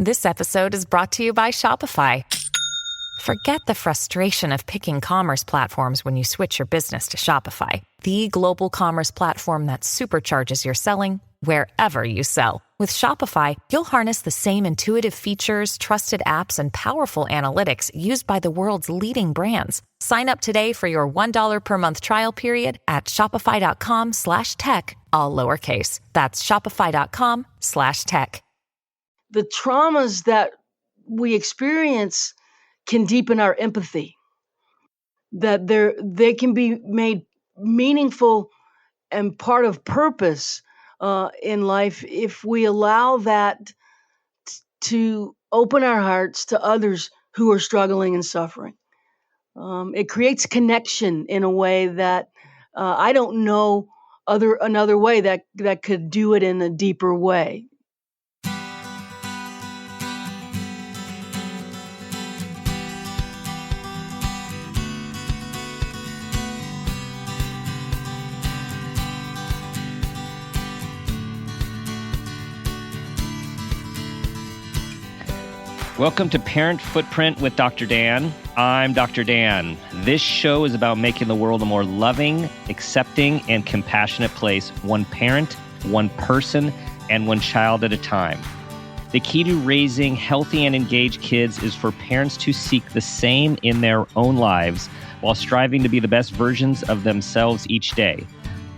This episode is brought to you by Shopify. Forget the frustration of picking commerce platforms when you switch your business to Shopify, the global commerce platform that supercharges your selling wherever you sell. With Shopify, you'll harness the same intuitive features, trusted apps, and powerful analytics used by the world's leading brands. Sign up today for your $1 per month trial period at shopify.com/tech, all lowercase. That's shopify.com/tech. The traumas that we experience can deepen our empathy, that they can be made meaningful and part of purpose in life if we allow that to open our hearts to others who are struggling and suffering. It creates connection in a way that I don't know another way that could do it in a deeper way. Welcome to Parent Footprint with Dr. Dan. I'm Dr. Dan. This show is about making the world a more loving, accepting, and compassionate place, one parent, one person, and one child at a time. The key to raising healthy and engaged kids is for parents to seek the same in their own lives while striving to be the best versions of themselves each day,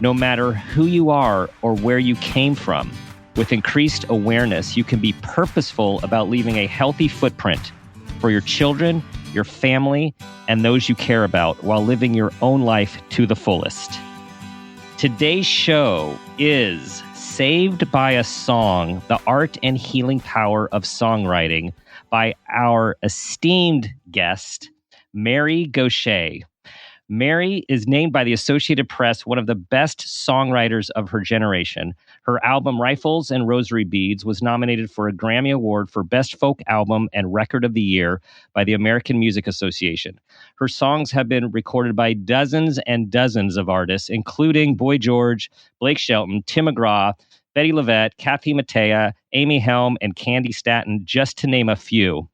no matter who you are or where you came from. With increased awareness, you can be purposeful about leaving a healthy footprint for your children, your family, and those you care about while living your own life to the fullest. Today's show is Saved by a Song, The Art and Healing Power of Songwriting by our esteemed guest, Mary Gauthier. Mary is named by the Associated Press one of the best songwriters of her generation. Her album Rifles and Rosary Beads was nominated for a Grammy Award for Best Folk Album and Record of the Year by the American Music Association. Her songs have been recorded by dozens and dozens of artists, including Boy George, Blake Shelton, Tim McGraw, Betty LaVette, Kathy Mattea, Amy Helm, and Candy Staton, just to name a few.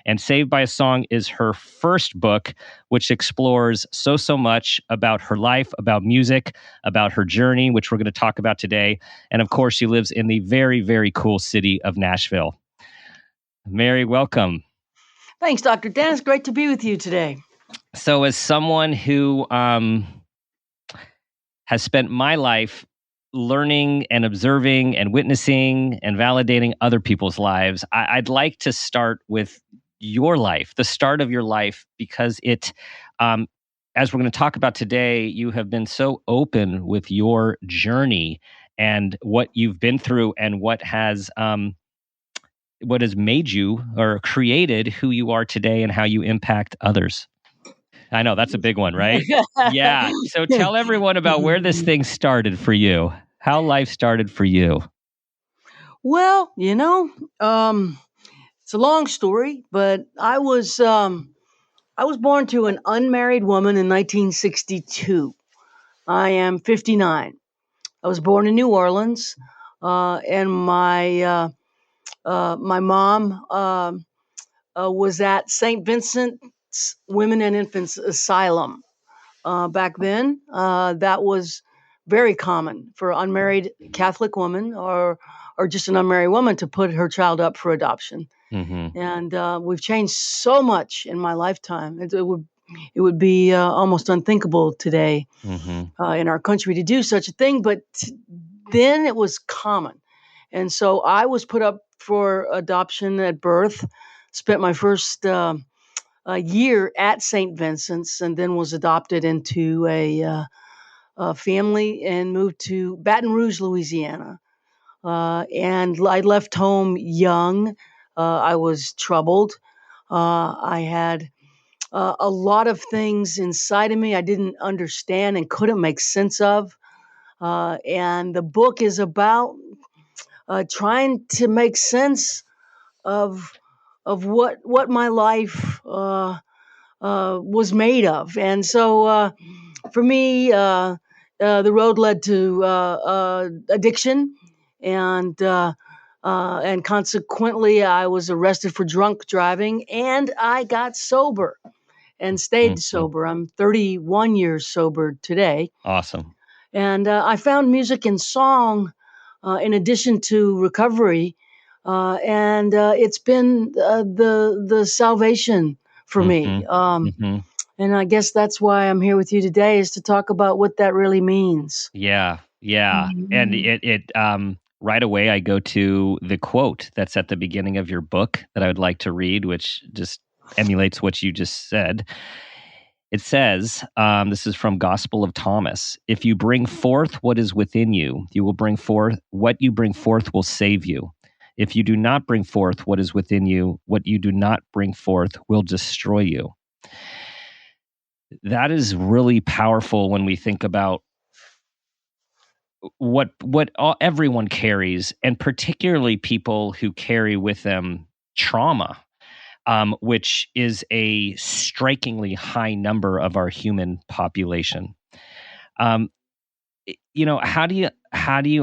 And Saved by a Song is her first book, which explores so much about her life, about music, about her journey, which we're going to talk about today. And of course, she lives in the very, very cool city of Nashville. Mary, welcome. Thanks, Dr. Dan. It's great to be with you today. So as someone who has spent my life learning and observing and witnessing and validating other people's lives, I'd like to start with your life, the start of your life, because it, as we're going to talk about today, you have been so open with your journey and what you've been through and what has made you or created who you are today and how you impact others. I know that's a big one, right? Yeah. So tell everyone about where this thing started for you, how life started for you. Well, it's a long story, but I was born to an unmarried woman in 1962. I am 59. I was born in New Orleans, and my mom was at St. Vincent's Women and Infants Asylum. Back then, that was very common for an unmarried Catholic woman or just an unmarried woman to put her child up for adoption. Mm-hmm. And we've changed so much in my lifetime. It would be almost unthinkable today mm-hmm. In our country to do such a thing. But then it was common. And so I was put up for adoption at birth, spent my first year at St. Vincent's, and then was adopted into a family and moved to Baton Rouge, Louisiana. And I left home young. I was troubled. I had a lot of things inside of me I didn't understand and couldn't make sense of. And the book is about trying to make sense of what my life was made of. And so for me, the road led to addiction and And consequently, I was arrested for drunk driving, and I got sober and stayed Mm-hmm. sober. I'm 31 years sober today. Awesome. And I found music and song in addition to recovery. And it's been the salvation for me. Mm-hmm. Mm-hmm. And I guess that's why I'm here with you today, is to talk about what that really means. Yeah, yeah. And Mhm. it right away I go to the quote that's at the beginning of your book that I would like to read, which just emulates what you just said. It says, this is from Gospel of Thomas. If you bring forth what is within you, you will bring forth what you bring forth will save you. If you do not bring forth what is within you, what you do not bring forth will destroy you. That is really powerful when we think about everyone carries, and particularly people who carry with them trauma, which is a strikingly high number of our human population. How do you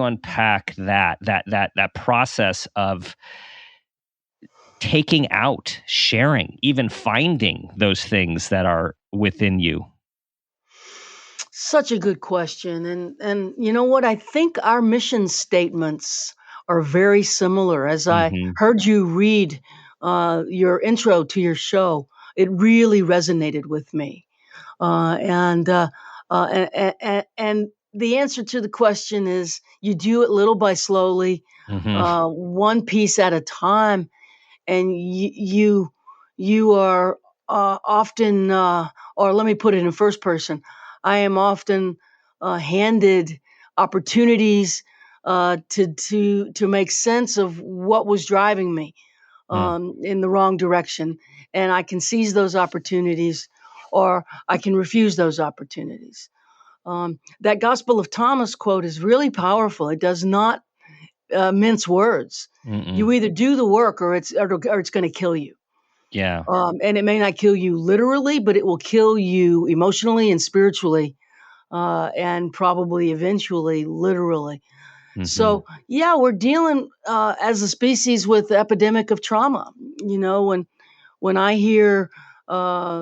unpack that process of taking out, sharing, even finding those things that are within you? Such a good question. And you know what? I think our mission statements are very similar. As I Mm-hmm. heard you read your intro to your show, it really resonated with me. And the answer to the question is, you do it little by slowly, Mm-hmm. one piece at a time, and you are often, or let me put it in first person. I am often handed opportunities to make sense of what was driving me in the wrong direction, and I can seize those opportunities, or I can refuse those opportunities. That Gospel of Thomas quote is really powerful. It does not mince words. Mm-mm. You either do the work, or it's going to kill you. Yeah. And it may not kill you literally, but it will kill you emotionally and spiritually, and probably eventually literally. Mm-hmm. So yeah, we're dealing as a species with the epidemic of trauma. You know, when I hear opioid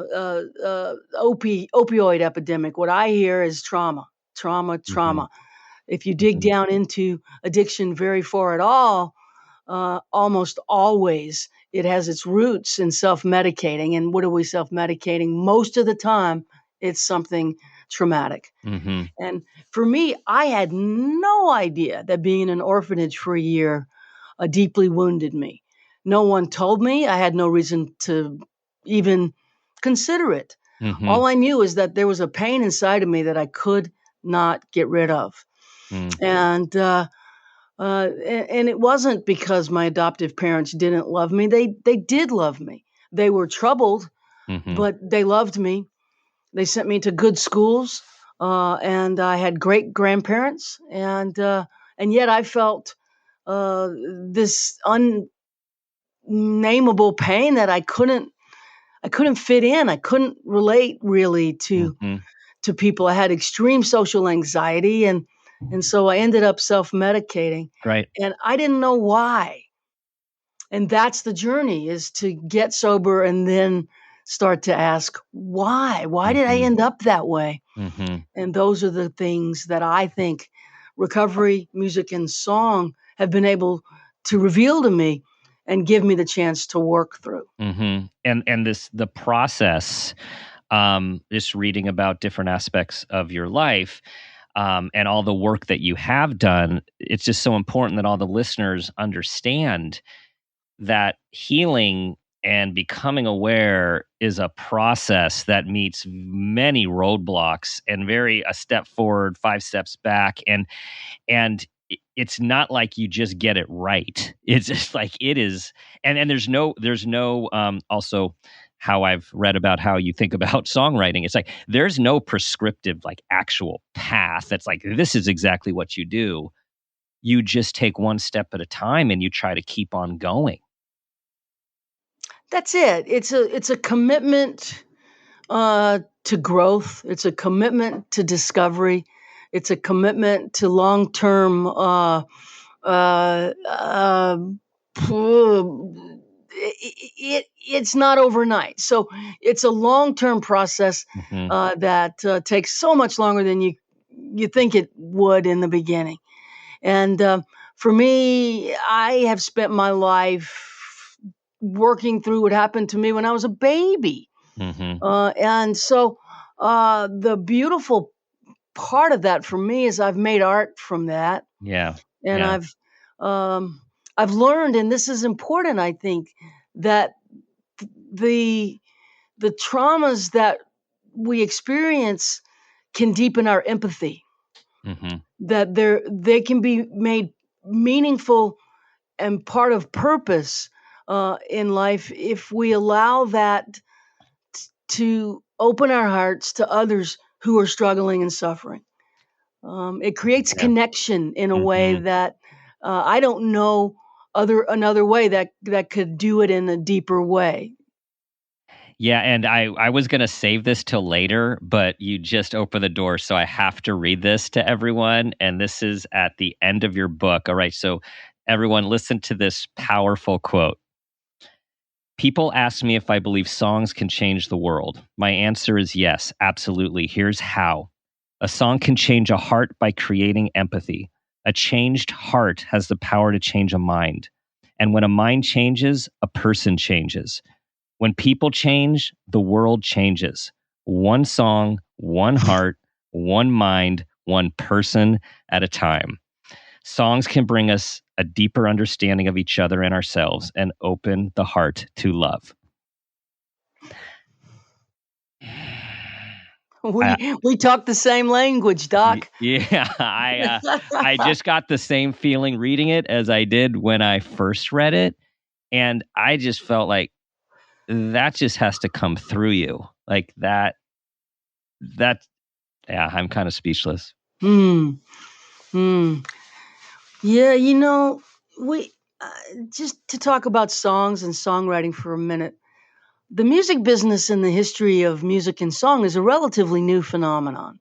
epidemic, what I hear is trauma, trauma, Mm-hmm. trauma. If you dig down into addiction very far at all, almost always it has its roots in self-medicating. And what are we self-medicating? Most of the time, it's something traumatic. Mm-hmm. And for me, I had no idea that being in an orphanage for a year deeply wounded me. No one told me. I had no reason to even consider it. Mm-hmm. All I knew is that there was a pain inside of me that I could not get rid of. Mm-hmm. And it wasn't because my adoptive parents didn't love me. They did love me. They were troubled, Mm-hmm. but they loved me. They sent me to good schools, and I had great grandparents, and yet I felt this unnameable pain that I couldn't fit in. I couldn't relate really Mm-hmm. to people. I had extreme social anxiety, and so I ended up self-medicating, Right. and I didn't know why. And that's the journey, is to get sober and then start to ask, why did I Mm-hmm. end up that way? Mm-hmm. And those are the things that I think recovery, music, and song have been able to reveal to me and give me the chance to work through. Mm-hmm. And the process, just reading about different aspects of your life, and all the work that you have done, it's just so important that all the listeners understand that healing and becoming aware is a process that meets many roadblocks and very a step forward, five steps back. And it's not like you just get it right. It's just like it is. And there's no also how I've read about how you think about songwriting. It's like there's no prescriptive like actual path that's like this is exactly what you do. You just take one step at a time and you try to keep on going. That's it. It's a commitment to growth. It's a commitment to discovery. It's a commitment to long term uh, uh, it's not overnight. So it's a long-term process Hmm. that takes so much longer than you think it would in the beginning. And for me, I have spent my life working through what happened to me when I was a baby. Hmm. And so the beautiful part of that for me is I've made art from that, Yeah. and Yeah. um, I've learned, and this is important, I think, that the the traumas that we experience can deepen our empathy. Hmm. That they can be made meaningful and part of purpose in life if we allow that to open our hearts to others who are struggling and suffering. It creates Yeah. connection in a way Hmm. that I don't know another way that could do it in a deeper way. Yeah, and I was gonna save this till later, but you just opened the door, so I have to read this to everyone. And this is at the end of your book. All right, so everyone, listen to this powerful quote. People ask me if I believe songs can change the world. My answer is yes, absolutely. Here's how. A song can change a heart by creating empathy. A changed heart has the power to change a mind. And when a mind changes, a person changes. When people change, the world changes. One song, one heart, one mind, one person at a time. Songs can bring us a deeper understanding of each other and ourselves and open the heart to love. I, We talk the same language, Doc. yeah, I just got the same feeling reading it as I did when I first read it, and I just felt like that just has to come through you, like that. That Yeah, I'm kind of speechless. Hmm. Hmm. Yeah, we uh, just to talk about songs and songwriting for a minute. The music business in the history of music and song is a relatively new phenomenon.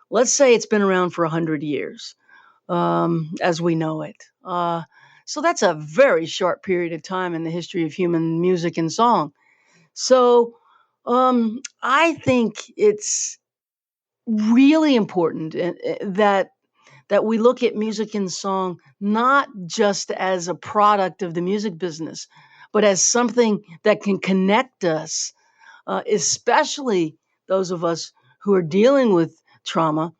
Let's say it's been around for 100 years, as we know it. So that's a very short period of time in the history of human music and song. So I think it's really important that we look at music and song not just as a product of the music business, but as something that can connect us, especially those of us who are dealing with trauma,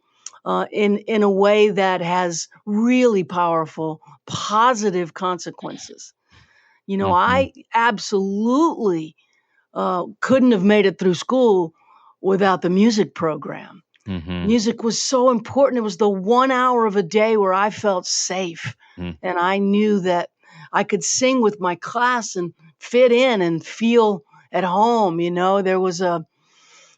in a way that has really powerful, positive consequences. Mhm, I absolutely couldn't have made it through school without the music program. mhm, Music was so important. It was the 1 hour of a day where I felt safe. mm, And I knew that I could sing with my class and fit in and feel at home. There was a,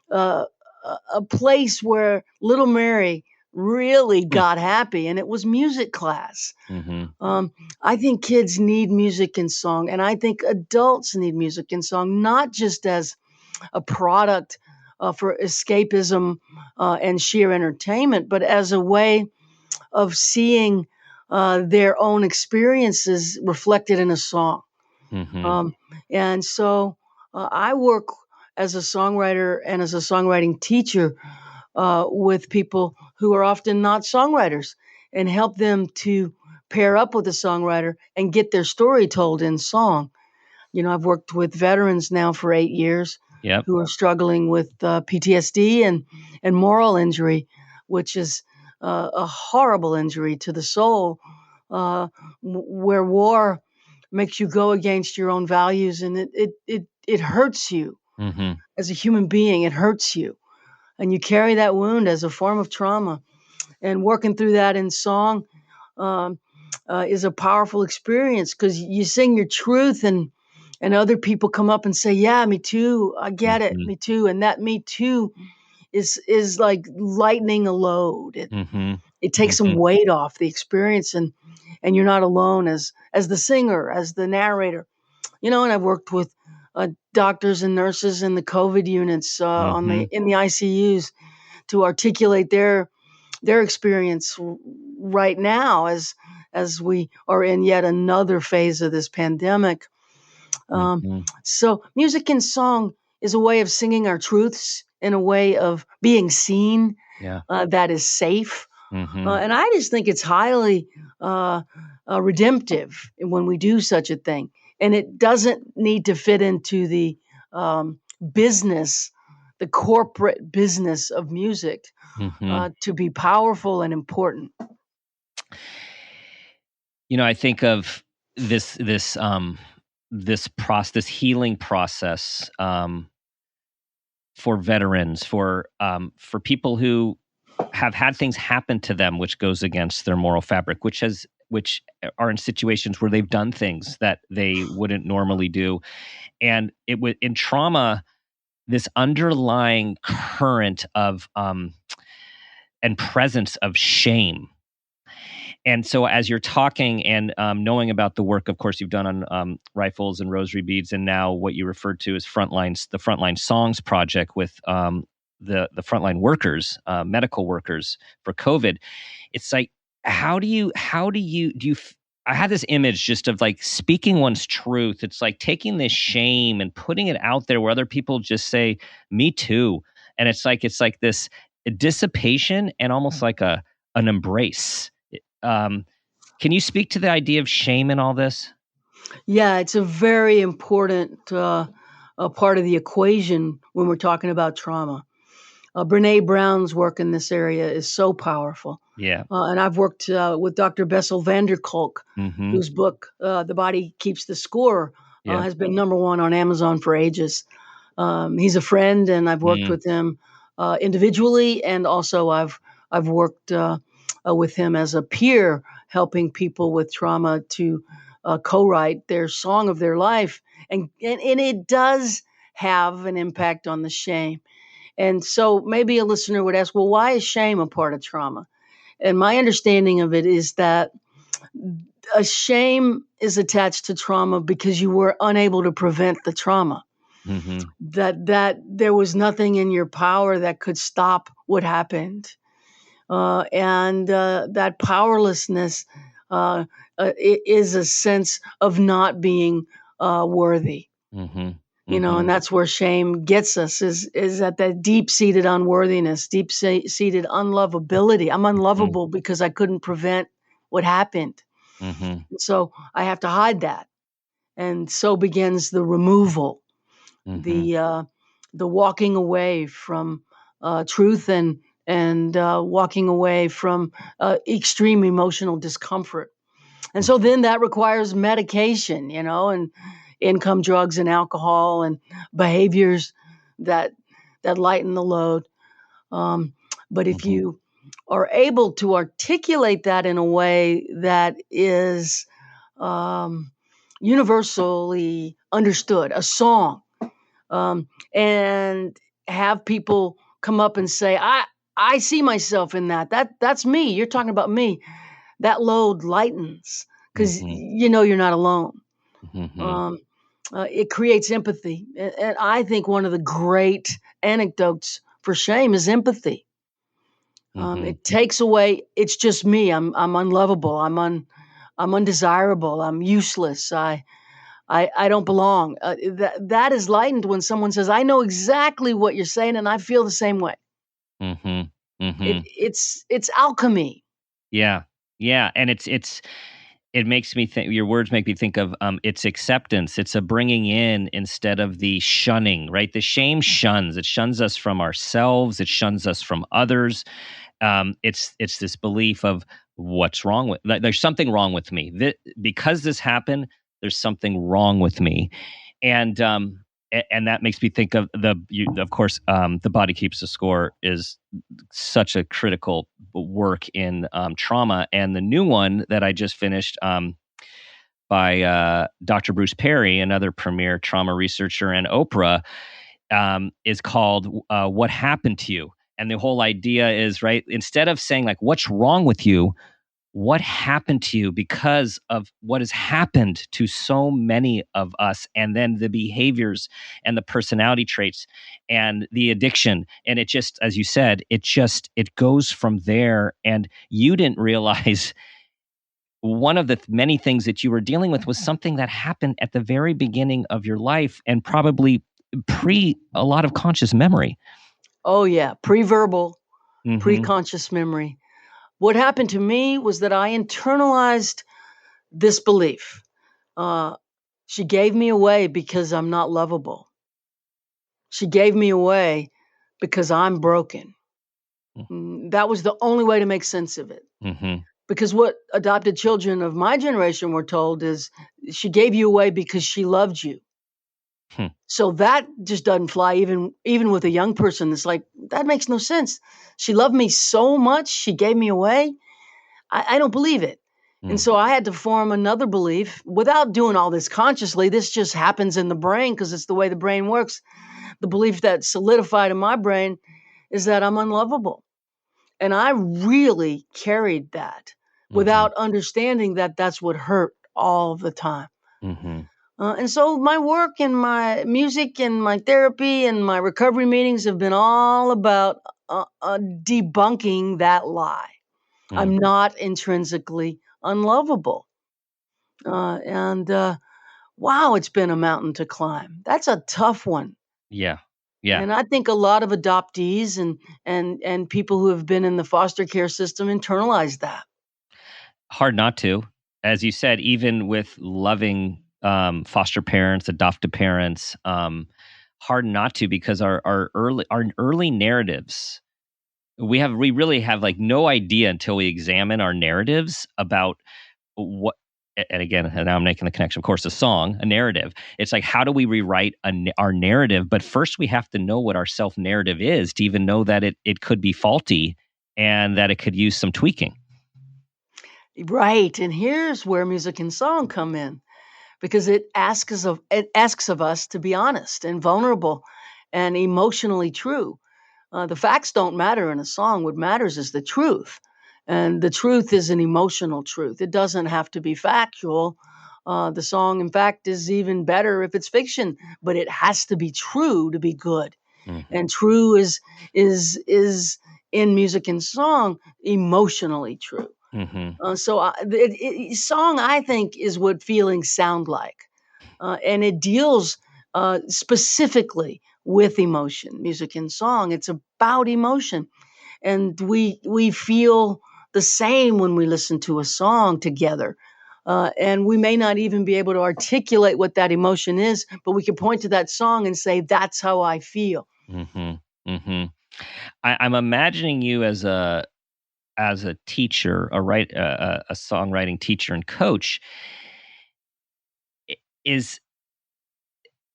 a place where little Mary really mm, got happy, and it was music class. mhm, Um, I think kids need music and song, and I think adults need music and song, not just as a product for escapism and sheer entertainment, but as a way of seeing their own experiences reflected in a song. mhm. Um, and so I work as a songwriter and as a songwriting teacher with people who are often not songwriters and help them to pair up with a songwriter and get their story told in song. I've worked with veterans now for 8 years Yep. who are struggling with PTSD and moral injury, which is a horrible injury to the soul, where war makes you go against your own values, and it hurts you Mhm. as a human being. It hurts you, and you carry that wound as a form of trauma. And working through that in song um, is a powerful experience because you sing your truth, and other people come up and say, "Yeah, me too. I get it. Mhm. Me too." And that "me too" is like lightening a load. It Mhm. it takes some Mhm. weight off the experience, and you're not alone as the singer, as the narrator. And I've worked with doctors and nurses in the COVID units Mhm. in the ICUs to articulate their experience right now as we are in yet another phase of this pandemic. So music and song is a way of singing our truths, in a way of being seen, that is safe. And I just think it's highly redemptive when we do such a thing. And it doesn't need to fit into the business, the corporate business of music, to be powerful and important. I think of this healing process for veterans, for people who have had things happen to them which goes against their moral fabric, which are in situations where they've done things that they wouldn't normally do, and in trauma, this underlying current of and presence of shame. And so as you're talking and knowing about the work, of course, you've done on Rifles and Rosary Beads, and now what you referred to as the Frontline Songs Project with the frontline workers, medical workers for COVID, it's like, how do you I had this image just of like speaking one's truth. It's like taking this shame and putting it out there where other people just say, me too. And it's like this dissipation and almost like an embrace. Can you speak to the idea of shame in all this? Yeah, it's a very important a part of the equation when we're talking about trauma. Brene Brown's work in this area is so powerful. Yeah. And I've worked with Dr. Bessel van der Kolk, whose book, The Body Keeps the Score, has been #1 on Amazon for ages. He's a friend, and I've worked with him individually, and also I've worked with him as a peer, helping people with trauma to co-write their song of their life. And it does have an impact on the shame. And so maybe a listener would ask, well, why is shame a part of trauma? And my understanding of it is that a shame is attached to trauma because you were unable to prevent the trauma. That there was nothing in your power that could stop what happened. And that powerlessness is a sense of not being worthy. And that's where shame gets us, is at that deep-seated unworthiness, deep-seated unlovability. I'm unlovable because I couldn't prevent what happened. So I have to hide that. And so begins the removal, the walking away from truth and walking away from extreme emotional discomfort. And so then that requires medication, and income, drugs, and alcohol, and behaviors that lighten the load. But if you are able to articulate that in a way that is universally understood, a song, and have people come up and say, I see myself in that. That's me. You're talking about me. That load lightens because you're not alone. It creates empathy. And I think one of the great anecdotes for shame is empathy. It takes away, it's just me. I'm unlovable. I'm undesirable. I'm useless. I don't belong. That is lightened when someone says, I know exactly what you're saying and I feel the same way. It's alchemy. Yeah. And it makes me think, your words make me think of it's acceptance. It's a bringing in instead of the shunning, right? The shame shuns. It shuns us from ourselves. It shuns us from others. It's this belief of what's wrong with, there's something wrong with me. Because this happened, there's something wrong with me. And that makes me think of The Body Keeps the Score is such a critical work in trauma. And the new one that I just finished by Dr. Bruce Perry, another premier trauma researcher, and Oprah, is called What Happened to You? And the whole idea is, right, instead of saying like, what's wrong with you? What happened to you because of what has happened to so many of us, and then the behaviors and the personality traits and the addiction. And it just, as you said, it goes from there. And you didn't realize one of the many things that you were dealing with was something that happened at the very beginning of your life and probably pre a lot of conscious memory. Oh, yeah. Pre-verbal, Mm-hmm. pre-conscious memory. What happened to me was that I internalized this belief. She gave me away because I'm not lovable. She gave me away because I'm broken. That was the only way to make sense of it. Mm-hmm. Because what adopted children of my generation were told is she gave you away because she loved you. So that just doesn't fly even with a young person. It's like, that makes no sense. She loved me so much, she gave me away. I don't believe it. And so I had to form another belief without doing all this consciously. This just happens in the brain because it's the way the brain works. The belief that solidified in my brain is that I'm unlovable. And I really carried that without understanding that that's what hurt all the time. Mm-hmm. And so my work and my music and my therapy and my recovery meetings have been all about debunking that lie. I'm not intrinsically unlovable. Wow, it's been a mountain to climb. That's a tough one. Yeah. Yeah. And I think a lot of adoptees and people who have been in the foster care system internalize that. Hard not to. As you said, even with loving foster parents, adoptive parents, hard not to, because our early narratives, we really have like no idea until we examine our narratives about what. And again, now I'm making the connection. Of course, a song, a narrative. It's like, how do we rewrite our narrative? But first, we have to know what our self narrative is to even know that it could be faulty and that it could use some tweaking. Right, and here's where music and song come in, because it asks of us to be honest and vulnerable and emotionally true. The facts don't matter in a song. What matters is the truth. And the truth is an emotional truth. It doesn't have to be factual. The song, in fact, is even better if it's fiction, but it has to be true to be good. Mm-hmm. And true is in music and song emotionally true. Mm-hmm. Song, I think, is what feelings sound like, and it deals specifically with emotion. Music and song, it's about emotion, and we feel the same when we listen to a song together. And we may not even be able to articulate what that emotion is, but we can point to that song and say, that's how I feel. Mm-hmm. Mm-hmm. I'm imagining you as a teacher, a songwriting teacher and coach.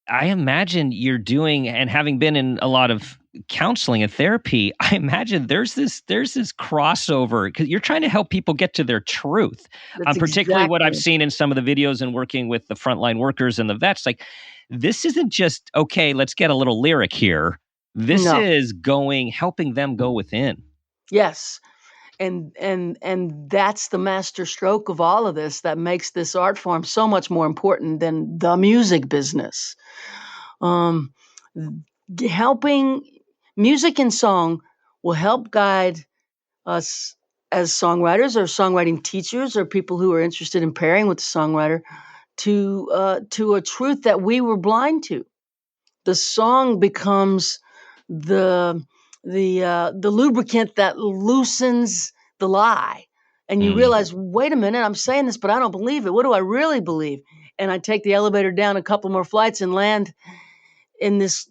I imagine you're doing, and having been in a lot of counseling and therapy, I imagine there's this crossover, because you're trying to help people get to their truth. Particularly what I've seen in some of the videos and working with the frontline workers and the vets. Like, this isn't just, okay, let's get a little lyric here. This is helping them go within. Yes. And that's the master stroke of all of this that makes this art form so much more important than the music business. Helping music and song will help guide us as songwriters or songwriting teachers or people who are interested in pairing with the songwriter to a truth that we were blind to. The song becomes the lubricant that loosens the lie. And you realize, wait a minute, I'm saying this, but I don't believe it. What do I really believe? And I take the elevator down a couple more flights and land in this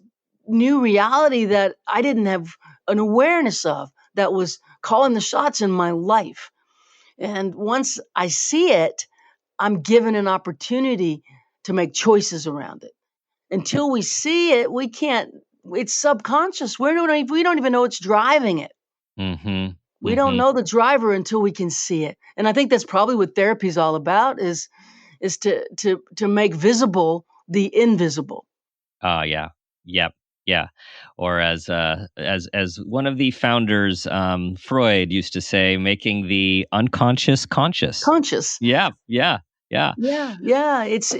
new reality that I didn't have an awareness of, that was calling the shots in my life. And once I see it, I'm given an opportunity to make choices around it. Until we see it, we can't. It's subconscious. We don't even know it's driving it. Mm-hmm. We don't know the driver until we can see it. And I think that's probably what therapy is all about: is to make visible the invisible. Yeah. Yep. Yeah. Or as one of the founders, Freud, used to say, making the unconscious conscious. Conscious. Yeah. Yeah. Yeah. Yeah. Yeah. It's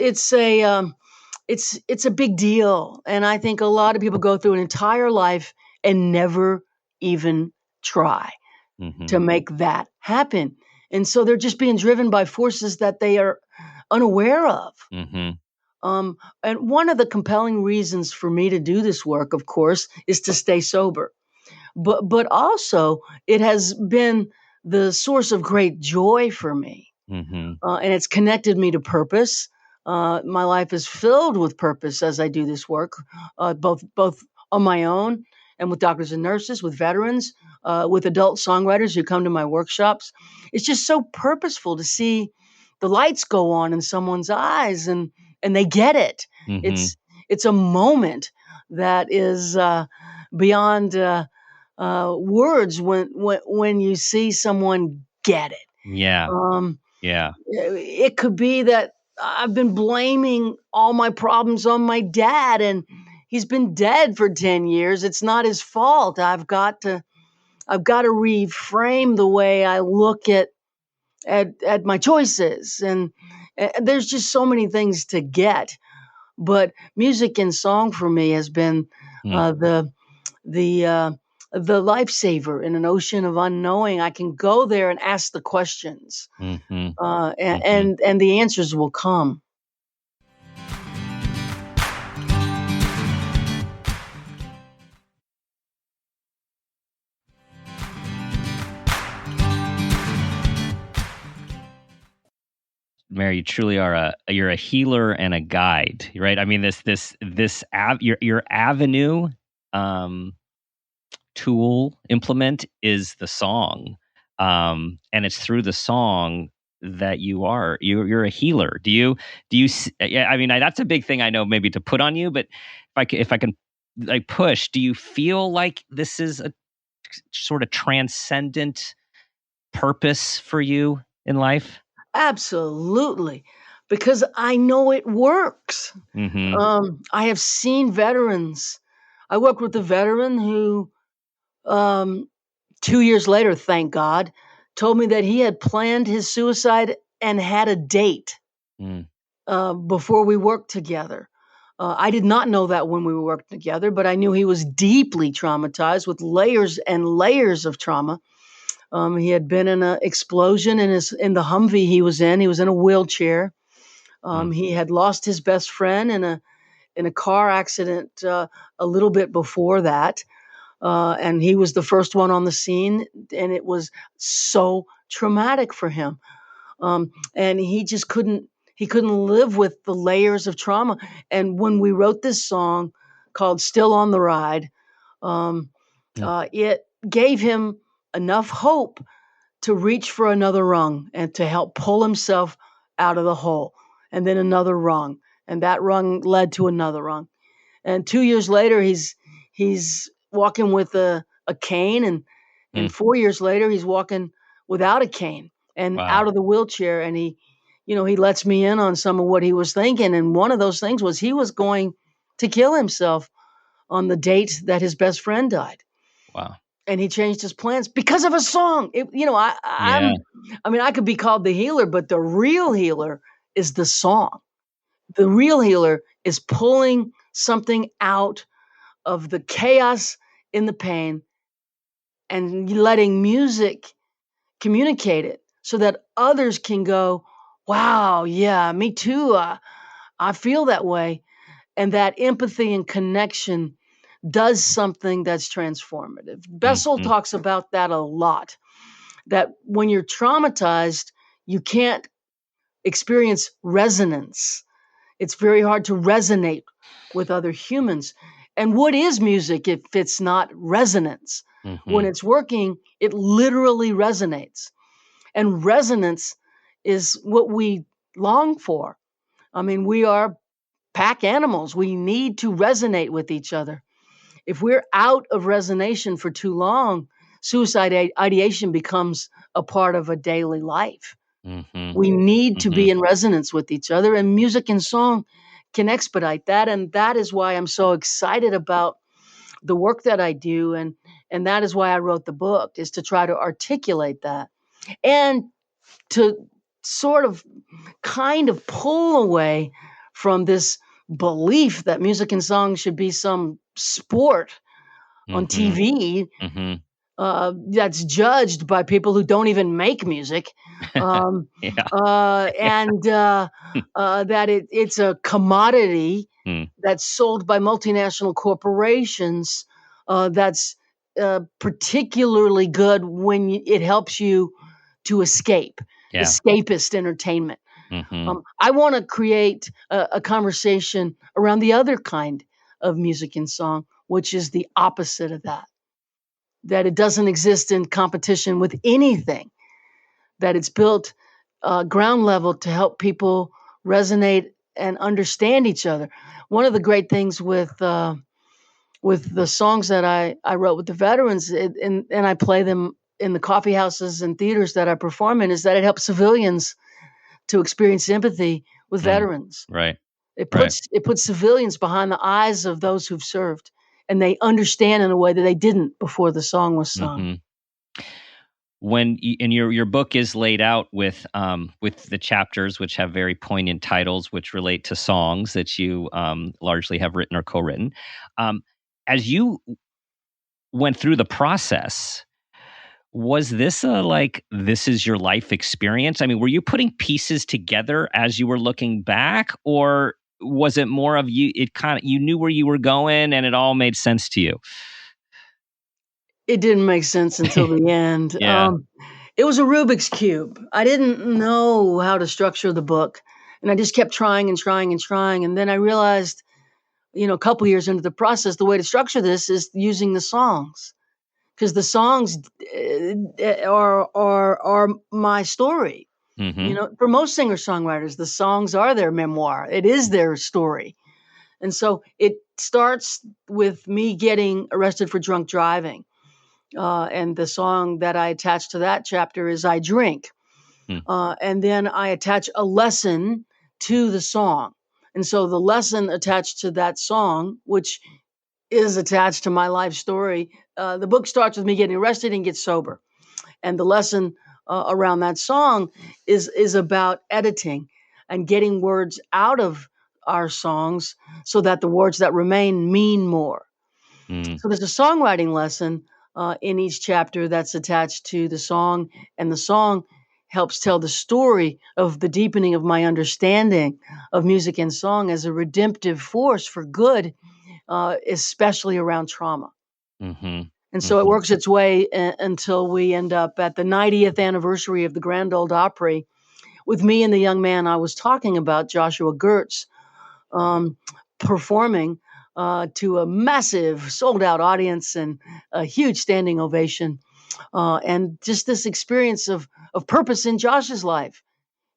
a big deal. And I think a lot of people go through an entire life and never even try to make that happen. And so they're just being driven by forces that they are unaware of. Mm-hmm. And one of the compelling reasons for me to do this work, of course, is to stay sober. But also it has been the source of great joy for me. Mm-hmm. And it's connected me to purpose. My life is filled with purpose as I do this work, both on my own and with doctors and nurses, with veterans, with adult songwriters who come to my workshops. It's just so purposeful to see the lights go on in someone's eyes, and they get it. Mm-hmm. It's a moment that is beyond words when you see someone get it. Yeah. Um, Yeah. it could be that I've been blaming all my problems on my dad, and he's been dead for 10 years. It's not his fault. I've got to reframe the way I look at my choices, and there's just so many things to get. But music and song for me has been the lifesaver in an ocean of unknowing. I can go there and ask the questions, Mm-hmm. and the answers will come. Mary, you truly are you're a healer and a guide, right? I mean, your avenue, tool, implement is the song, and it's through the song that you're a healer. Yeah, I mean, that's a big thing I know maybe to put on you, but if I can like push, do you feel like this is a sort of transcendent purpose for you in life? Absolutely, because I know it works. Mm-hmm. I have seen veterans. I work with a veteran who, 2 years later, thank God, told me that he had planned his suicide and had a date Mm. before we worked together. I did not know that when we were working together, but I knew he was deeply traumatized with layers and layers of trauma. He had been in an explosion in the Humvee he was in. He was in a wheelchair. He had lost his best friend in a car accident a little bit before that, and he was the first one on the scene, and it was so traumatic for him. And he just couldn't live with the layers of trauma. And when we wrote this song called "Still on the Ride," it gave him enough hope to reach for another rung and to help pull himself out of the hole, and then another rung, and that rung led to another rung. And 2 years later, he's walking with a cane, and 4 years later, he's walking without a cane and Wow. out of the wheelchair. And he lets me in on some of what he was thinking. And one of those things was he was going to kill himself on the date that his best friend died. Wow. And he changed his plans because of a song. I mean, I could be called the healer, but the real healer is the song. The real healer is pulling something out of the chaos in the pain and letting music communicate it so that others can go, wow, yeah, me too. I feel that way. And that empathy and connection does something that's transformative. Bessel talks about that a lot, that when you're traumatized, you can't experience resonance. It's very hard to resonate with other humans. And what is music if it's not resonance? When it's working, it literally resonates. And resonance is what we long for. I mean, we are pack animals. We need to resonate with each other. If we're out of resonation for too long, suicide ideation becomes a part of a daily life. We need to be in resonance with each other, and music and song can expedite that. And that is why I'm so excited about the work that I do. And that is why I wrote the book, is to try to articulate that and to sort of kind of pull away from this belief that music and song should be some sport on TV. that's judged by people who don't even make music, um, Yeah. and that it's a commodity Mm. that's sold by multinational corporations. That's particularly good when it helps you to escape, Yeah. escapist entertainment. Mm-hmm. I want to create a conversation around the other kind of music and song, which is the opposite of that. That it doesn't exist in competition with anything. That it's built ground level to help people resonate and understand each other. One of the great things with the songs that I wrote with the veterans, and I play them in the coffee houses and theaters that I perform in, is that it helps civilians to experience empathy with Mm. veterans. Right. It Right. puts civilians behind the eyes of those who've served, and they understand in a way that they didn't before the song was sung. Mm-hmm. And your book is laid out with the chapters, which have very poignant titles, which relate to songs that you largely have written or co-written. As you went through the process, was this this is your life experience? I mean, were you putting pieces together as you were looking back, or was it more of you? It kind of, you knew where you were going, and it all made sense to you. It didn't make sense until the end. Yeah. It was a Rubik's Cube. I didn't know how to structure the book, and I just kept trying and trying and trying. And then I realized, a couple years into the process, the way to structure this is using the songs, because the songs are my story. Mm-hmm. For most singer-songwriters, the songs are their memoir. It is their story. And so it starts with me getting arrested for drunk driving. And the song that I attach to that chapter is I Drink. Mm. And then I attach a lesson to the song. And so the lesson attached to that song, which is attached to my life story, the book starts with me getting arrested and get sober. And the lesson around that song is about editing and getting words out of our songs so that the words that remain mean more. Mm. So there's a songwriting lesson in each chapter that's attached to the song, and the song helps tell the story of the deepening of my understanding of music and song as a redemptive force for good, especially around trauma. Mm-hmm. And so it Mm-hmm. works its way until we end up at the 90th anniversary of the Grand Ole Opry with me and the young man I was talking about, Joshua Gertz, um, performing to a massive sold out audience and a huge standing ovation. And just this experience of purpose in Josh's life.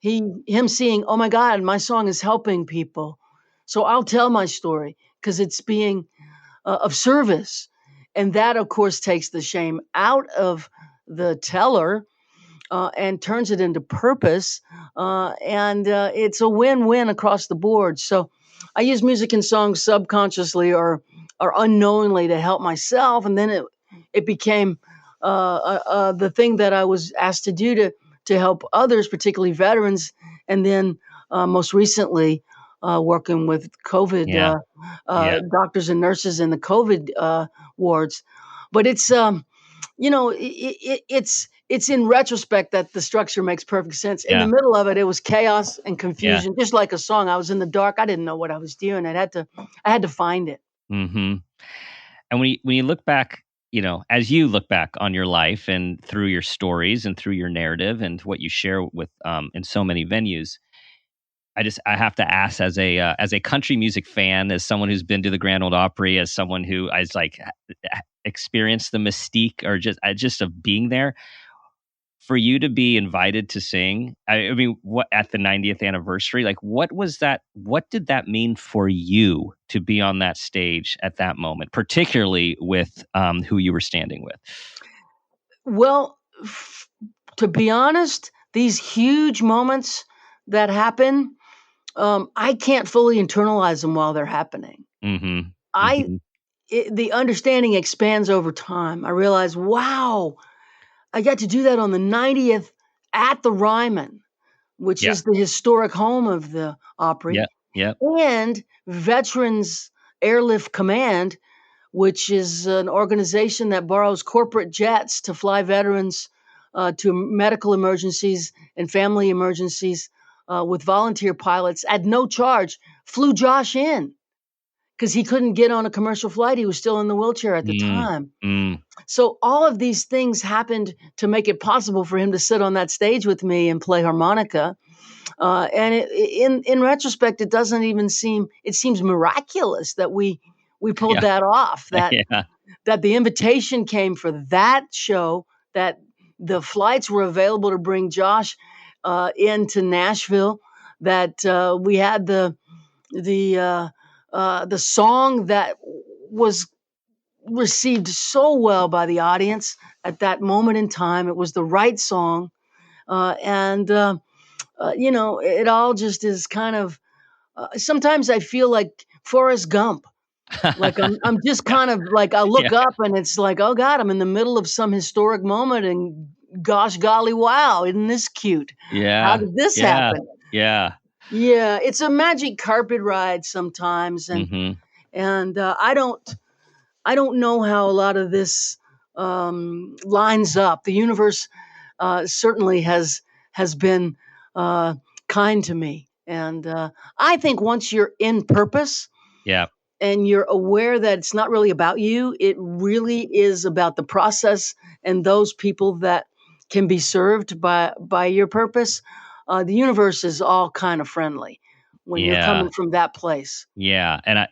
Him seeing, oh my God, my song is helping people. So I'll tell my story because it's being of service. And that, of course, takes the shame out of the teller and turns it into purpose. And it's a win-win across the board. So I use music and songs subconsciously or unknowingly to help myself. And then it became the thing that I was asked to do to help others, particularly veterans. And then most recently, working with COVID Yeah. Yeah. doctors and nurses in the COVID wards. But it's it's in retrospect that the structure makes perfect sense. In the Yeah. middle of it, it was chaos and Yeah. confusion, just like a song. I was in the dark. I didn't know what I was doing. I had to find it. Mm-hmm. And when you look back, as you look back on your life and through your stories and through your narrative and what you share with in so many venues, I have to ask, as a country music fan, as someone who's been to the Grand Ole Opry, as someone who has experienced the mystique or just of being there, for you to be invited to sing, I mean, what at the 90th anniversary, what was that? What did that mean for you to be on that stage at that moment, particularly with who you were standing with? Well, to be honest, these huge moments that happen, I can't fully internalize them while they're happening. Mm-hmm. I Mm-hmm. The understanding expands over time. I realize, wow, I got to do that on the 90th at the Ryman, which Yeah. is the historic home of the Opry, Yeah. Yeah. and Veterans Airlift Command, which is an organization that borrows corporate jets to fly veterans to medical emergencies and family emergencies with volunteer pilots at no charge, flew Josh in because he couldn't get on a commercial flight. He was still in the wheelchair at the time. So all of these things happened to make it possible for him to sit on that stage with me and play harmonica. And in retrospect, it doesn't even seem, it seems miraculous that we pulled that off, that the invitation came for that show, that the flights were available to bring Josh into Nashville, that we had the song that was received so well by the audience at that moment in time. It was the right song. It all just is kind of, sometimes I feel like Forrest Gump. Like I'm just kind of like, I look up and it's like, oh God, I'm in the middle of some historic moment and gosh, golly, wow, isn't this cute? Yeah. How did this happen? Yeah. Yeah. It's a magic carpet ride sometimes. And, I don't know how a lot of this lines up. The universe certainly has been kind to me. And I think once you're in purpose, and you're aware that it's not really about you, it really is about the process and those people that can be served by your purpose. The universe is all kind of friendly when you're coming from that place. Yeah. And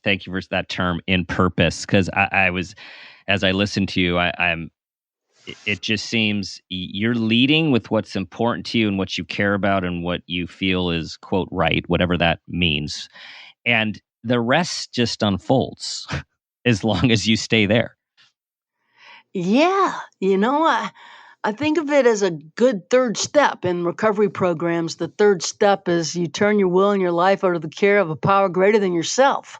thank you for that term, in purpose, because I was, as I listened to you, it just seems you're leading with what's important to you and what you care about and what you feel is, quote, right, whatever that means. And the rest just unfolds as long as you stay there. Yeah. I think of it as a good third step in recovery programs. The third step is you turn your will and your life over to the care of a power greater than yourself.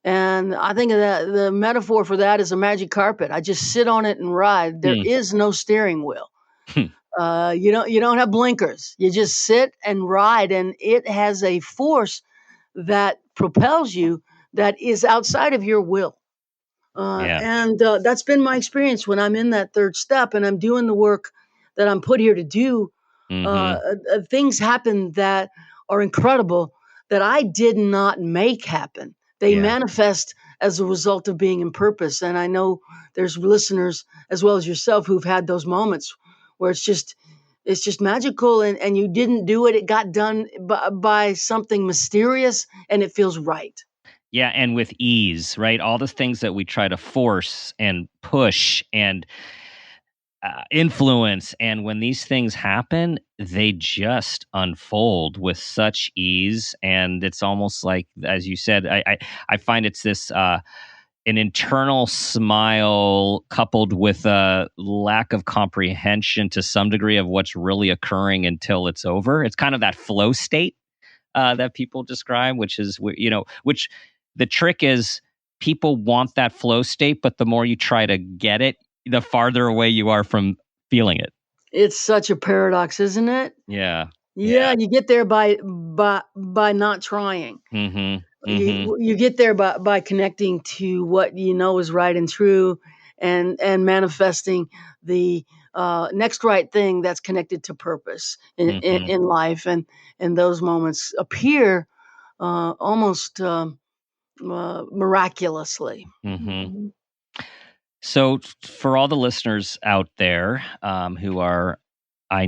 And I think of that, the metaphor for that is a magic carpet. I just sit on it and ride. There is no steering wheel. You don't have blinkers. You just sit and ride, and it has a force that propels you that is outside of your will. And that's been my experience when I'm in that third step and I'm doing the work that I'm put here to do. Things happen that are incredible that I did not make happen. They manifest as a result of being in purpose. And I know there's listeners as well as yourself who've had those moments where it's just magical and you didn't do it. It got done by something mysterious and it feels right. Yeah, and with ease, right? All the things that we try to force and push and influence, and when these things happen, they just unfold with such ease. And it's almost like, as you said, I find it's this an internal smile coupled with a lack of comprehension to some degree of what's really occurring until it's over. It's kind of that flow state that people describe, which the trick is people want that flow state, but the more you try to get it, the farther away you are from feeling it. It's such a paradox, isn't it? Yeah. You get there by not trying. You get there by connecting to what you know is right and true, and manifesting the next right thing that's connected to purpose in life, and those moments appear almost miraculously. So for all the listeners out there who are, I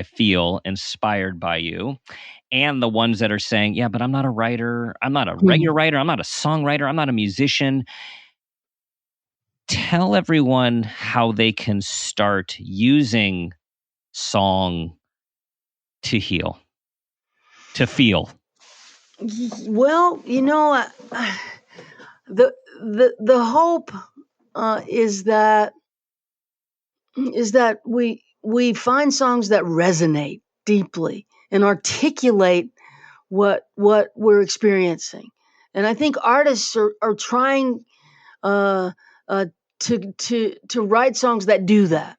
feel inspired by you, and the ones that are saying, yeah, but I'm not a writer, I'm not a regular writer, I'm not a songwriter, I'm not a musician, tell everyone how they can start using song to heal, to feel. Well, the hope is that we find songs that resonate deeply and articulate what we're experiencing. And I think artists are trying to write songs that do that.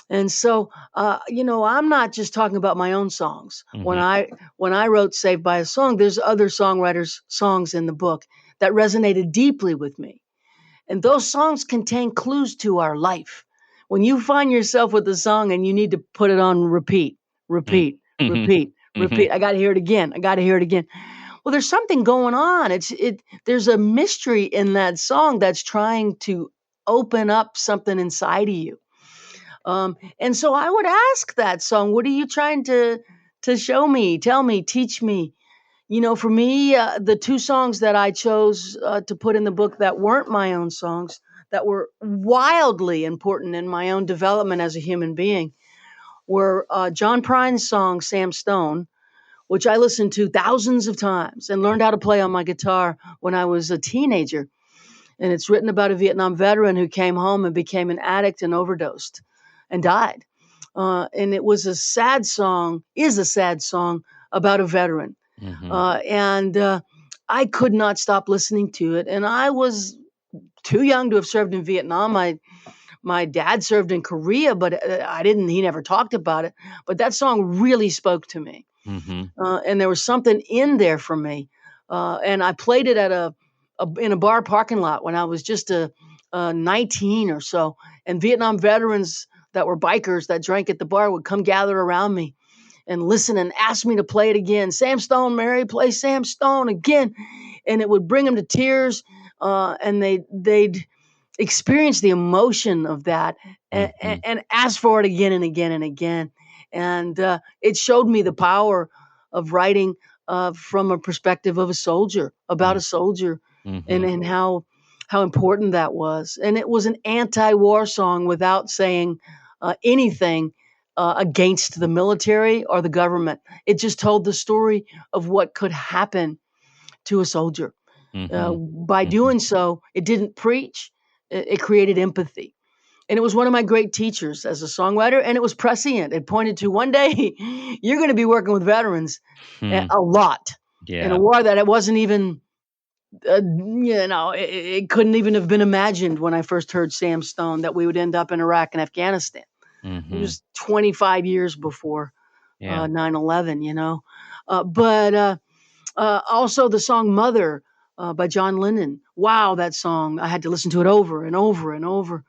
And so, I'm not just talking about my own songs. Hmm. When I wrote Saved by a Song, there's other songwriters' songs in the book that resonated deeply with me. And those songs contain clues to our life. When you find yourself with a song and you need to put it on repeat, repeat, Hmm. repeat, Hmm. repeat. I got to hear it again. I got to hear it again. Well, there's something going on. There's a mystery in that song that's trying to open up something inside of you. And so I would ask that song, what are you trying to show me, tell me, teach me? For me, the two songs that I chose to put in the book that weren't my own songs, that were wildly important in my own development as a human being, were John Prine's song, Sam Stone, which I listened to thousands of times and learned how to play on my guitar when I was a teenager. And it's written about a Vietnam veteran who came home and became an addict and overdosed and died. And it was is a sad song about a veteran. Hmm. And I could not stop listening to it. And I was too young to have served in Vietnam. My dad served in Korea, but he never talked about it. But that song really spoke to me. Hmm. And there was something in there for me. And I played it in a bar parking lot when I was just 19 or so. And Vietnam veterans that were bikers that drank at the bar would come gather around me and listen and ask me to play it again. Sam Stone, Mary, play Sam Stone again. And it would bring them to tears. And they'd experience the emotion of that and, Hmm. and ask for it again and again and again. And it showed me the power of writing from a perspective of a soldier, about a soldier, Hmm. and how important that was. And it was an anti-war song without saying anything against the military or the government. It just told the story of what could happen to a soldier. Hmm. By doing so, it didn't preach, it created empathy. And it was one of my great teachers as a songwriter, and it was prescient. It pointed to one day you're going to be working with veterans Hmm. a lot in a Yeah. war that it wasn't even, it couldn't even have been imagined when I first heard Sam Stone that we would end up in Iraq and Afghanistan. It Hmm. was 25 years before Yeah. 9/11, but also the song Mother by John Lennon. Wow, that song. I had to listen to it over and over and over.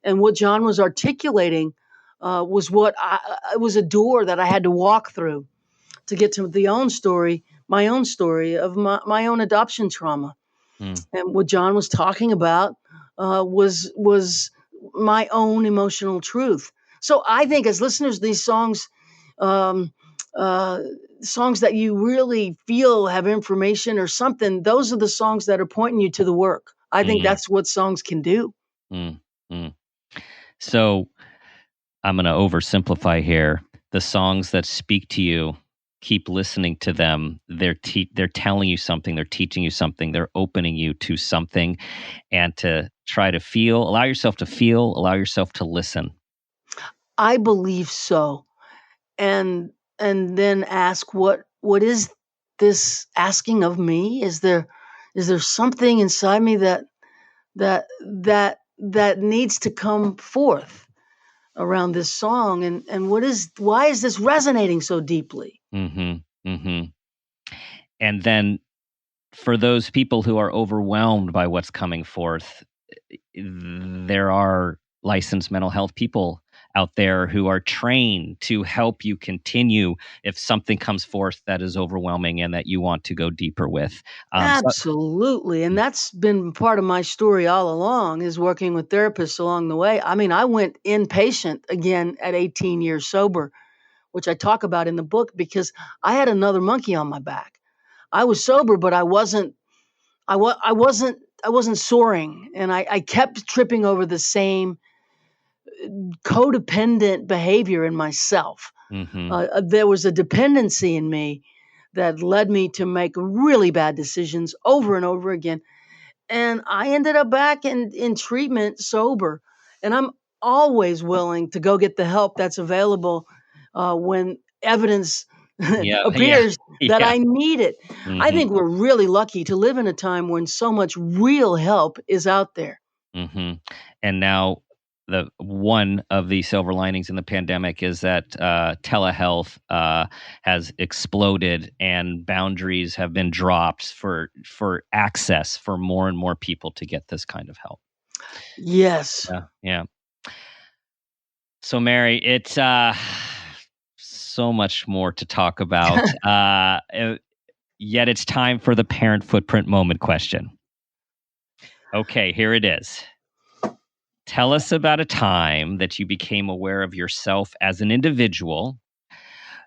And what John was articulating was it was a door that I had to walk through to get to my own story of my own adoption trauma. Mm. And what John was talking about was my own emotional truth. So I think as listeners, these songs, um, uh, songs that you really feel have information or something, those are the songs that are pointing you to the work. I think Mm. that's what songs can do. Mm. Mm. So I'm going to oversimplify here. The songs that speak to you, keep listening to them. They're telling you something. They're teaching you something. They're opening you to something, and to try to allow yourself to feel, allow yourself to listen. I believe so. And then ask what is this asking of me? Is there something inside me that that needs to come forth around this song? And why is this resonating so deeply? Hmm. Hmm. And then for those people who are overwhelmed by what's coming forth, there are licensed mental health people out there who are trained to help you continue if something comes forth that is overwhelming and that you want to go deeper with. Absolutely. And that's been part of my story all along, is working with therapists along the way. I mean, I went inpatient again at 18 years sober, which I talk about in the book, because I had another monkey on my back. I was sober, but I wasn't soaring, and I kept tripping over the same codependent behavior in myself. Mm-hmm. There was a dependency in me that led me to make really bad decisions over and over again. And I ended up back in treatment sober. And I'm always willing to go get the help that's available when evidence Yeah, yeah, appears that yeah. I need it. I Mm-hmm. think we're really lucky to live in a time when so much real help is out there. Mm-hmm. And now the one of the silver linings in the pandemic is that telehealth has exploded and boundaries have been dropped for access for more and more people to get this kind of help. Yes. Yeah. So, Mary, it's so much more to talk about. Yet it's time for the parent footprint moment question. Okay, here it is. Tell us about a time that you became aware of yourself as an individual,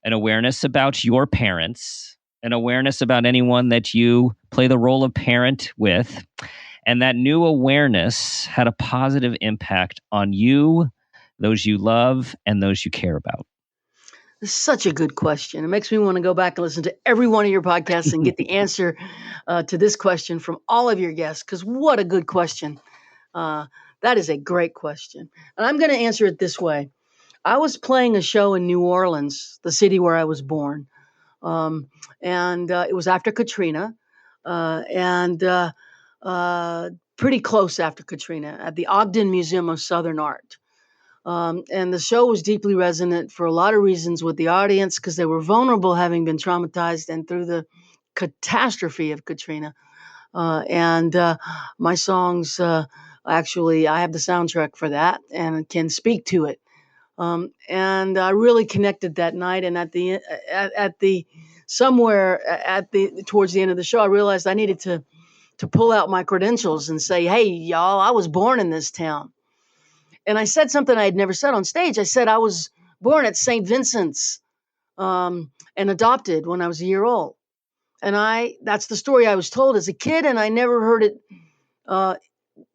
an awareness about your parents, an awareness about anyone that you play the role of parent with, and that new awareness had a positive impact on you, those you love, and those you care about. This is such a good question. It makes me want to go back and listen to every one of your podcasts and get the answer to this question from all of your guests, because what a good question. That is a great question. And I'm going to answer it this way. I was playing a show in New Orleans, the city where I was born. And it was after Katrina and pretty close after Katrina at the Ogden Museum of Southern Art. And the show was deeply resonant for a lot of reasons with the audience because they were vulnerable, having been traumatized and through the catastrophe of Katrina. And my songs, actually, I have the soundtrack for that and can speak to it. And I really connected that night. And towards the end of the show, I realized I needed to pull out my credentials and say, "Hey, y'all, I was born in this town." And I said something I had never said on stage. I said I was born at St. Vincent's and adopted when I was a year old. And that's the story I was told as a kid, and I never heard it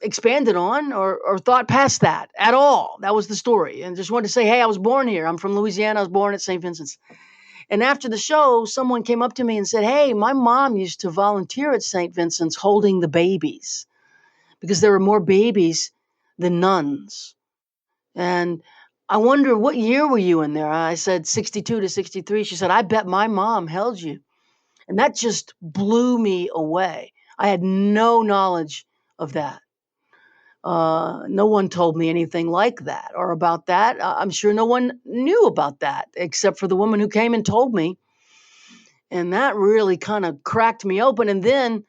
expanded on or thought past that at all. That was the story. And just wanted to say, hey, I was born here. I'm from Louisiana. I was born at St. Vincent's. And after the show, someone came up to me and said, hey, my mom used to volunteer at St. Vincent's holding the babies because there were more babies than nuns. And I wonder, what year were you in there? I said 62 to 63. She said, I bet my mom held you. And that just blew me away. I had no knowledge of that. No one told me anything like that or about that. I'm sure no one knew about that except for the woman who came and told me. And that really kind of cracked me open. And then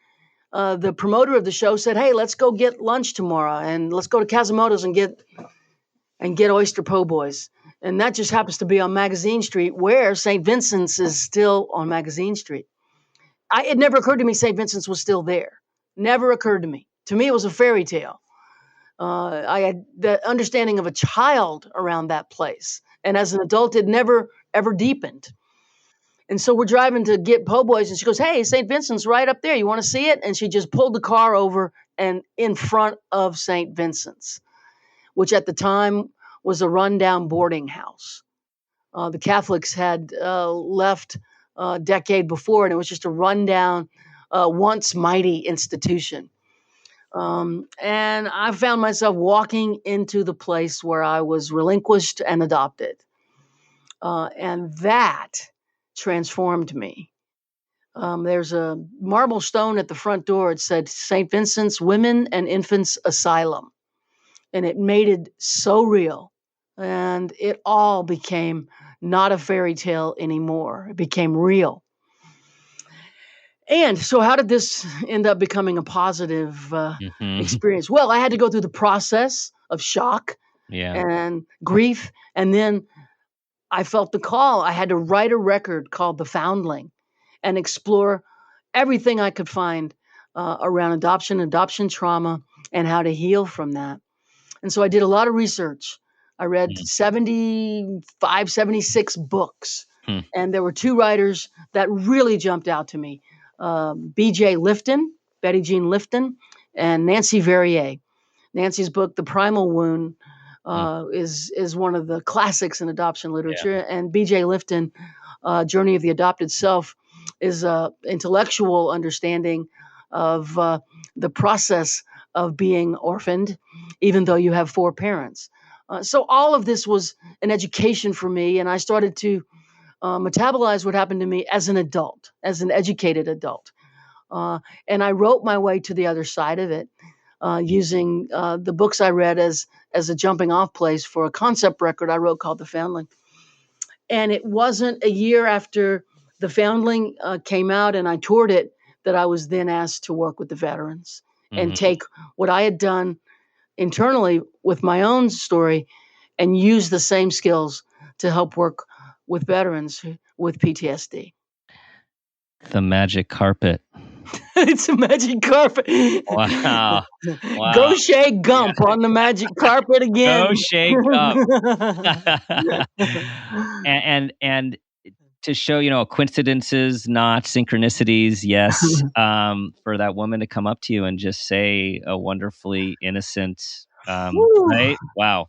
the promoter of the show said, hey, let's go get lunch tomorrow and let's go to Casimoto's and get oyster po' boys. And that just happens to be on Magazine Street, where St. Vincent's is still on Magazine Street. It never occurred to me St. Vincent's was still there. Never occurred to me. To me, it was a fairy tale. I had the understanding of a child around that place. And as an adult, it never, ever deepened. And so we're driving to get po' boys, and she goes, hey, St. Vincent's right up there. You want to see it? And she just pulled the car over and in front of St. Vincent's, which at the time was a rundown boarding house. The Catholics had left a decade before, and it was just a rundown, once mighty institution. And I found myself walking into the place where I was relinquished and adopted. And that transformed me. There's a marble stone at the front door. It said St. Vincent's Women and Infants Asylum. And it made it so real. And it all became not a fairy tale anymore. It became real. And so how did this end up becoming a positive experience? Well, I had to go through the process of shock and grief. And then I felt the call. I had to write a record called The Foundling and explore everything I could find around adoption trauma, and how to heal from that. And so I did a lot of research. I read 75, 76 books. And there were two writers that really jumped out to me. B.J. Lifton, Betty Jean Lifton, and Nancy Verrier. Nancy's book, The Primal Wound, is one of the classics in adoption literature. Yeah. And B.J. Lifton, Journey of the Adopted Self, is an intellectual understanding of the process of being orphaned, even though you have four parents. So all of this was an education for me, and I started to metabolize what happened to me as an adult, as an educated adult. And I wrote my way to the other side of it. using the books I read as a jumping off place for a concept record I wrote called The Foundling. And it wasn't a year after The Foundling came out and I toured it that I was then asked to work with the veterans and take what I had done internally with my own story and use the same skills to help work with veterans with PTSD. The magic carpet. It's a magic carpet. Wow. Go Shay Gump on the magic carpet again. Go Shay Gump. and to show, coincidences, not synchronicities. Yes. For that woman to come up to you and just say a wonderfully innocent, right? Wow.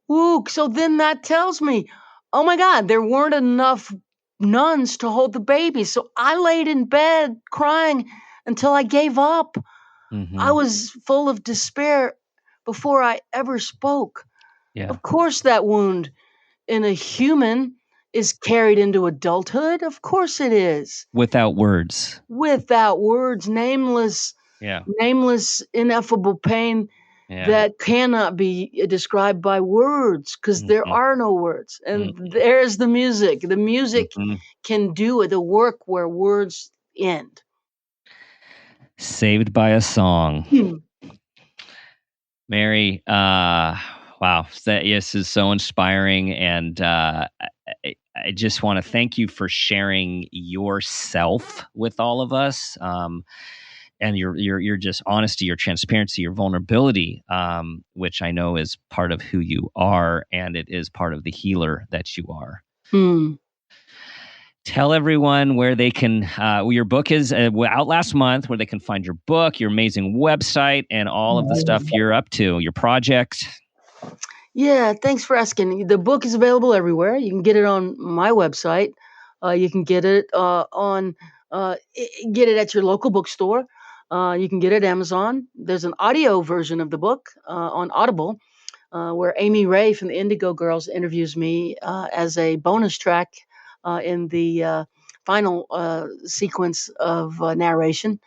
Woo. So then that tells me, oh my God, there weren't enough nuns to hold the baby. So I laid in bed crying until I gave up. I was full of despair before I ever spoke. Yeah. Of course, that wound in a human is carried into adulthood. Of course it is. Without words. Nameless, ineffable pain that cannot be described by words because there are no words. And there's the music. The music can do the work where words end. Saved by a song. Mary, wow. This is so inspiring. And I just want to thank you for sharing yourself with all of us. And your just honesty, your transparency, your vulnerability, which I know is part of who you are, and it is part of the healer that you are. Tell everyone where they can. Your book is out last month, where they can find your book, your amazing website, and all of the stuff you're up to, your project. Yeah, thanks for asking. The book is available everywhere. You can get it on my website. You can get it get it at your local bookstore. You can get it at Amazon. There's an audio version of the book on Audible, where Amy Ray from the Indigo Girls interviews me as a bonus track in the final sequence of narration.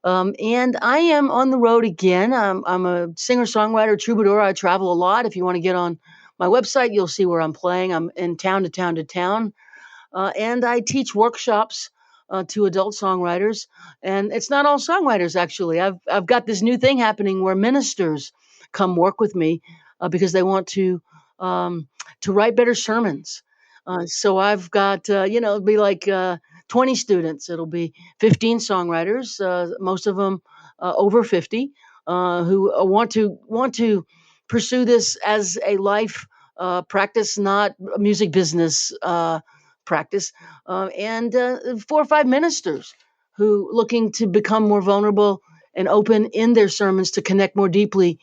And I am on the road again. I'm a singer-songwriter, troubadour. I travel a lot. If you want to get on my website, you'll see where I'm playing. I'm in town to town to town. And I teach workshops to adult songwriters. And it's not all songwriters, actually. I've got this new thing happening where ministers come work with me because they want to write better sermons. So I've got, it'll be like 20 students. It'll be 15 songwriters, most of them over 50, who want to pursue this as a life practice, not a music business practice, and 4 or 5 ministers who looking to become more vulnerable and open in their sermons to connect more deeply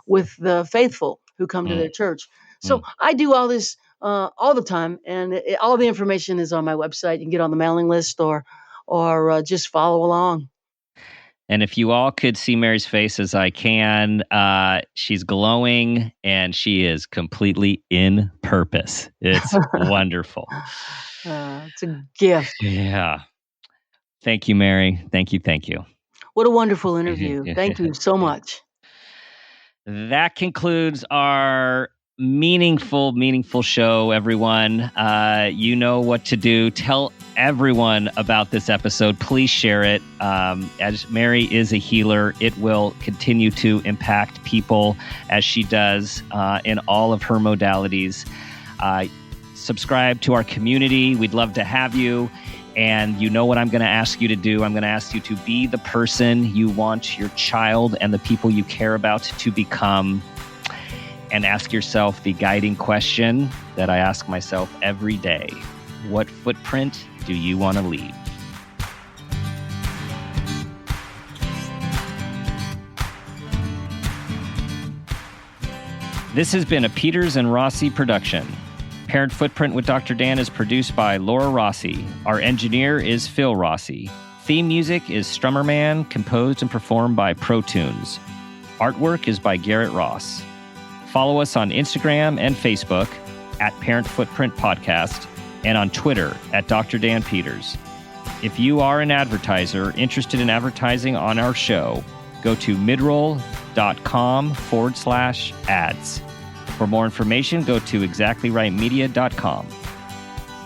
with the faithful who come to their church. So I do all this all the time, and all the information is on my website. You can get on the mailing list or just follow along. And if you all could see Mary's face as I can, she's glowing and she is completely in purpose. It's wonderful. It's a gift. Yeah. Thank you, Mary. Thank you. What a wonderful interview. Thank you so much. That concludes our meaningful show, everyone. You know what to do. Tell everyone about this episode. Please share it. As Mary is a healer, it will continue to impact people as she does in all of her modalities. Subscribe to our community. We'd love to have you. And you know what I'm going to ask you to do. I'm going to ask you to be the person you want your child and the people you care about to become. And ask yourself the guiding question that I ask myself every day. What footprint do you want to leave? This has been a Peters and Rossi production. Parent Footprint with Dr. Dan is produced by Laura Rossi. Our engineer is Phil Rossi. Theme music is Strummerman, composed and performed by Pro Tunes. Artwork is by Garrett Ross. Follow us on Instagram and Facebook at Parent Footprint Podcast and on Twitter at Dr. Dan Peters. If you are an advertiser interested in advertising on our show, go to midroll.com/ads. For more information, go to exactlyrightmedia.com.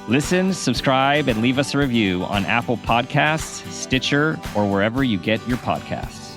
Listen, subscribe, and leave us a review on Apple Podcasts, Stitcher, or wherever you get your podcasts.